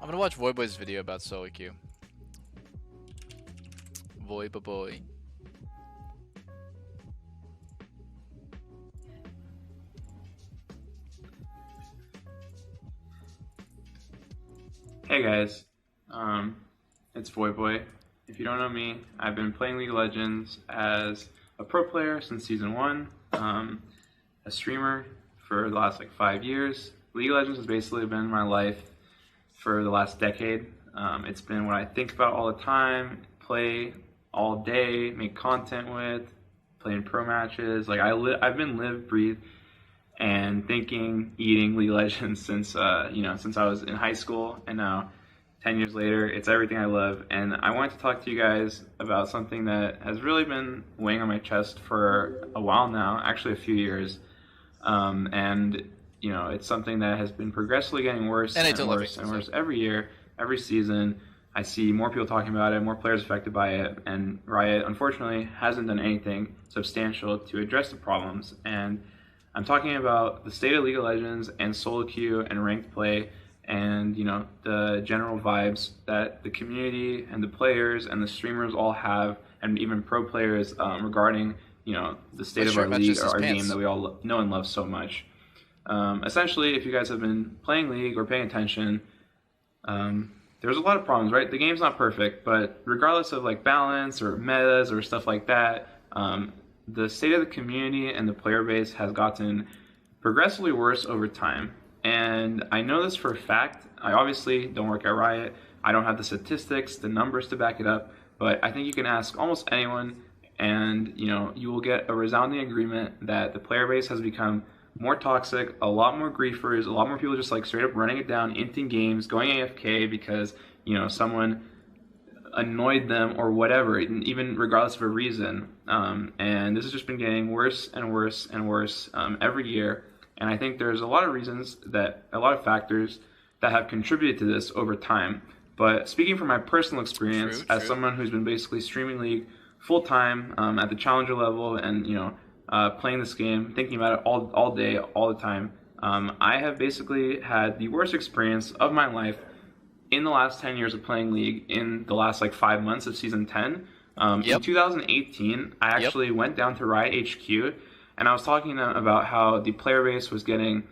I'm gonna watch Voyboy's video about solo queue. Voyboy. Hey guys, it's Voyboy. If you don't know me, I've been playing League of Legends as a pro player since Season 1, a streamer for the last 5 years. League of Legends has basically been my life for the last decade. It's been what I think about all the time, play all day, make content with, play in pro matches. I've been live, breathe, and thinking, eating League of Legends since since I was in high school, and now 10 years later, it's everything I love. And I wanted to talk to you guys about something that has really been weighing on my chest for a while now, actually a few years. And it's something that has been progressively getting worse and worse and worse every year, every season. I see more people talking about it, more players affected by it, and Riot, unfortunately, hasn't done anything substantial to address the problems. And I'm talking about the state of League of Legends and solo queue and ranked play, and the general vibes that the community and the players and the streamers all have, and even pro players regarding the state of our league or our game that we all know and love so much. Essentially, if you guys have been playing League or paying attention, there's a lot of problems, right? The game's not perfect, but regardless of balance or metas or stuff like that, the state of the community and the player base has gotten progressively worse over time. And I know this for a fact. I obviously don't work at Riot. I don't have the statistics, the numbers to back it up, but I think you can ask almost anyone and you will get a resounding agreement that the player base has become more toxic, a lot more griefers, a lot more people just straight up running it down, inting games, going AFK because someone annoyed them or whatever, even regardless of a reason. And this has just been getting worse and worse and worse every year. And I think there's a lot of factors that have contributed to this over time. But speaking from my personal experience as someone who's been basically streaming League full time at the challenger level and playing this game, thinking about it all day, all the time, I have basically had the worst experience of my life in the last 10 years of playing League in the last 5 months of Season 10. In 2018, I actually went down to Riot HQ, and I was talking to them about how the player base was getting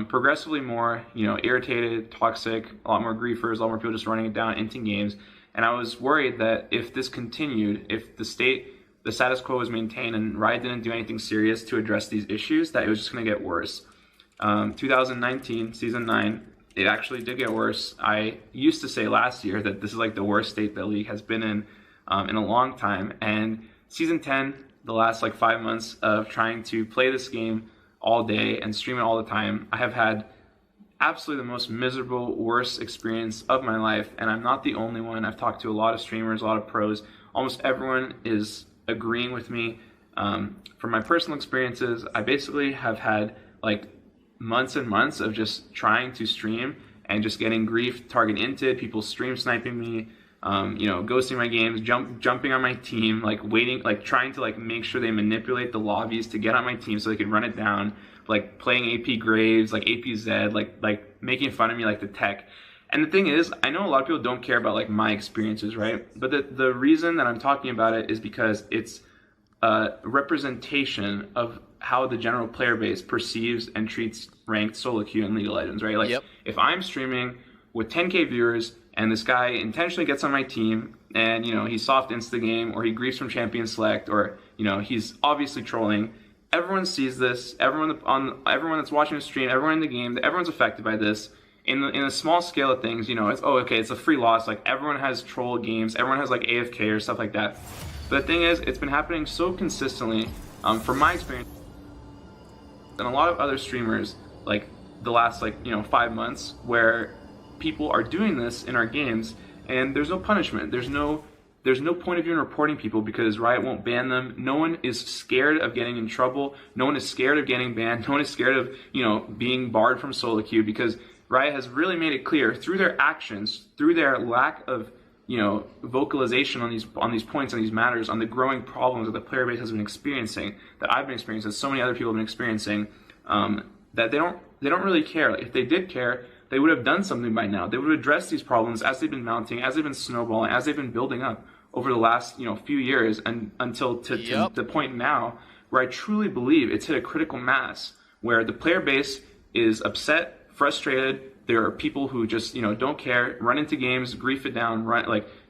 progressively more irritated, toxic, a lot more griefers, a lot more people just running it down, inting games. And I was worried that if this continued, if the status quo was maintained and Riot didn't do anything serious to address these issues, that it was just going to get worse. 2019, Season 9, it actually did get worse. I used to say last year that this is the worst state the League has been in a long time. And Season 10, the last 5 months of trying to play this game all day and stream it all the time, I have had absolutely the most miserable, worst experience of my life. And I'm not the only one. I've talked to a lot of streamers, a lot of pros. Almost everyone is agreeing with me. From my personal experiences, I basically have had months and months of just trying to stream and just getting grief, target inted, people stream sniping me, ghosting my games, jumping on my team, waiting, trying to make sure they manipulate the lobbies to get on my team so they can run it down, playing AP Graves, AP Zed, making fun of me the tech. And the thing is, I know a lot of people don't care about my experiences, right? But the reason that I'm talking about it is because it's a representation of how the general player base perceives and treats ranked solo queue in League of Legends, right? If I'm streaming with 10k viewers and this guy intentionally gets on my team and he soft insta the game or he griefs from champion select or he's obviously trolling, everyone sees this. Everyone that's watching the stream, everyone in the game, everyone's affected by this. In a small scale of things, it's a free loss. Everyone has troll games, everyone has AFK or stuff like that. But the thing is, it's been happening so consistently, from my experience, and a lot of other streamers, the last 5 months, where people are doing this in our games, and there's no punishment. There's no point of view in reporting people because Riot won't ban them. No one is scared of getting in trouble. No one is scared of getting banned. No one is scared of being barred from solo queue because Riot has really made it clear through their actions, through their lack of vocalization on these points, on these matters, on the growing problems that the player base has been experiencing, that I've been experiencing, that so many other people have been experiencing, that they don't really care. If they did care, they would have done something by now. They would have addressed these problems as they've been mounting, as they've been snowballing, as they've been building up over the last few years, and until to the point now where I truly believe it's hit a critical mass where the player base is upset, frustrated. There are people who just don't care, run into games, grief it down,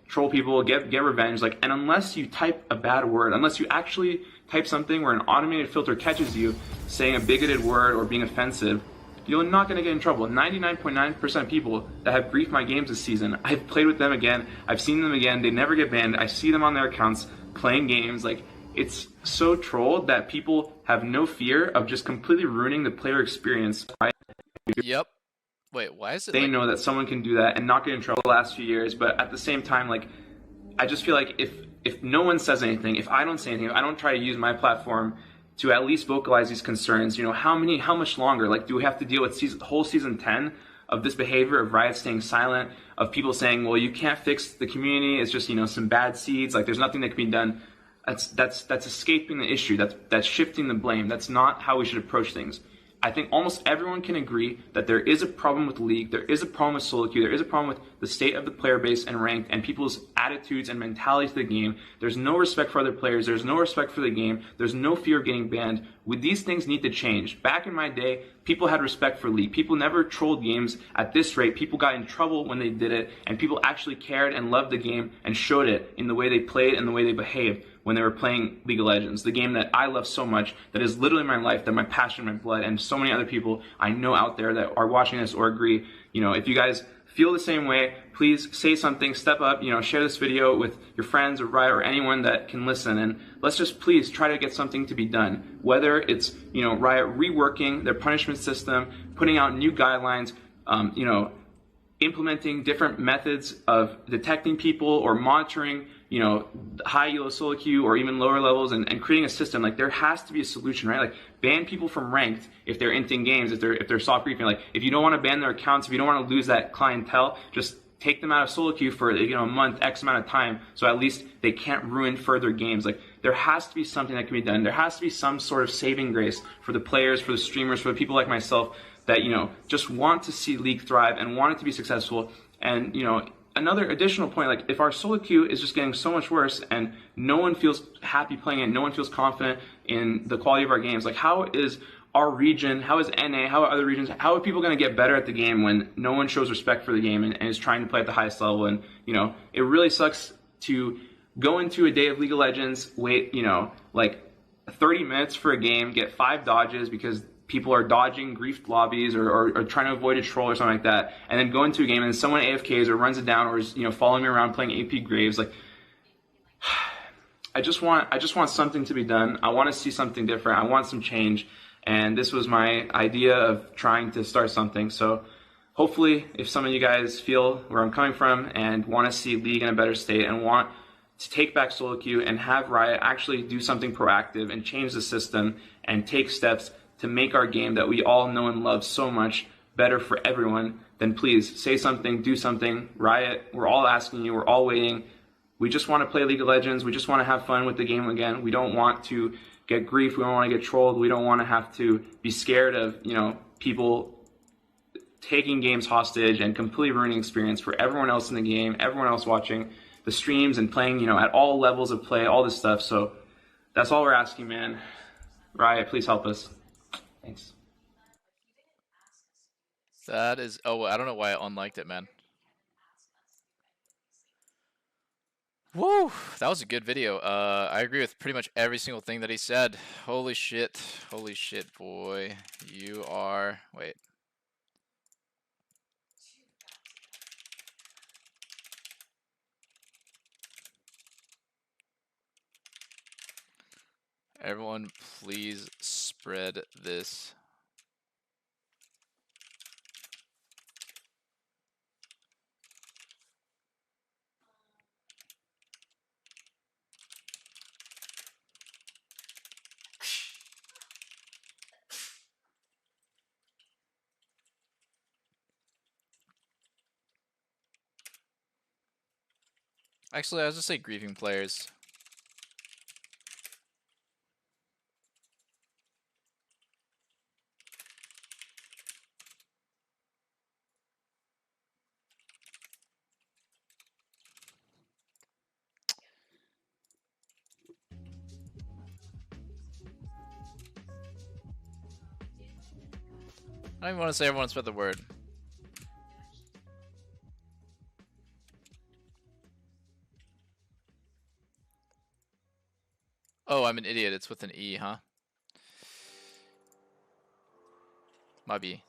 troll people, get revenge. And unless you type a bad word, unless you actually type something where an automated filter catches you saying a bigoted word or being offensive, you're not going to get in trouble. 99.9% of people that have griefed my games this season, I've played with them again, I've seen them again, they never get banned, I see them on their accounts playing games. It's so trolled that people have no fear of just completely ruining the player experience. Yep. Wait, why is it? They know that someone can do that and not get in trouble the last few years, but at the same time, I just feel like if no one says anything, if I don't say anything, if I don't try to use my platform to at least vocalize these concerns, how much longer? Do we have to deal with whole season 10 of this behavior of Riot staying silent, of people saying, well, you can't fix the community, it's just some bad seeds, there's nothing that can be done. That's escaping the issue. That's shifting the blame. That's not how we should approach things. I think almost everyone can agree that there is a problem with the league, there is a problem with solo queue, there is a problem with the state of the player base and ranked and people's attitudes and mentality to the game. There's no respect for other players, there's no respect for the game, there's no fear of getting banned. These things need to change. Back in my day, people had respect for league. People never trolled games at this rate. People got in trouble when they did it, and people actually cared and loved the game and showed it in the way they played and the way they behaved when they were playing League of Legends, the game that I love so much, that is literally my life, that my passion, my blood, and so many other people I know out there that are watching this or agree. If you guys feel the same way, please say something, step up, share this video with your friends or Riot or anyone that can listen, and let's just please try to get something to be done. Whether it's, Riot reworking their punishment system, putting out new guidelines, implementing different methods of detecting people or monitoring, high elo solo queue or even lower levels, and creating a system. There has to be a solution, right? Ban people from ranked if they're inting games, if they're soft griefing. If you don't want to ban their accounts, if you don't want to lose that clientele, just take them out of solo queue for a month, X amount of time, so at least they can't ruin further games. There has to be something that can be done. There has to be some sort of saving grace for the players, for the streamers, for the people like myself that just want to see League thrive and want it to be successful. And another additional point, if our solo queue is just getting so much worse and no one feels happy playing it, no one feels confident in the quality of our games, how is our region, how is NA, how are other regions, how are people going to get better at the game when no one shows respect for the game and is trying to play at the highest level? And it really sucks to go into a day of League of Legends, wait 30 minutes for a game, get 5 dodges because people are dodging griefed lobbies or trying to avoid a troll or something like that, and then go into a game and someone AFKs or runs it down or is following me around playing AP Graves. I just want something to be done. I want to see something different. I want some change, and this was my idea of trying to start something. So hopefully, if some of you guys feel where I'm coming from and want to see League in a better state and want to take back solo queue and have Riot actually do something proactive and change the system and take steps to make our game that we all know and love so much better for everyone, then please say something, do something. Riot, we're all asking you, we're all waiting. We just want to play League of Legends. We just want to have fun with the game again. We don't want to get grief. We don't want to get trolled. We don't want to have to be scared of, people taking games hostage and completely ruining experience for everyone else in the game, everyone else watching the streams and playing, at all levels of play, all this stuff. So that's all we're asking, man. Riot, please help us. Thanks. That is. Oh, I don't know why I unliked it, man. Woo! That was a good video. I agree with pretty much every single thing that he said. Holy shit, boy. You are. Wait. Everyone, please spread this. Actually, I was just say grieving players. I don't even want to say everyone spread the word. Oh, I'm an idiot. It's with an E, huh? Might be.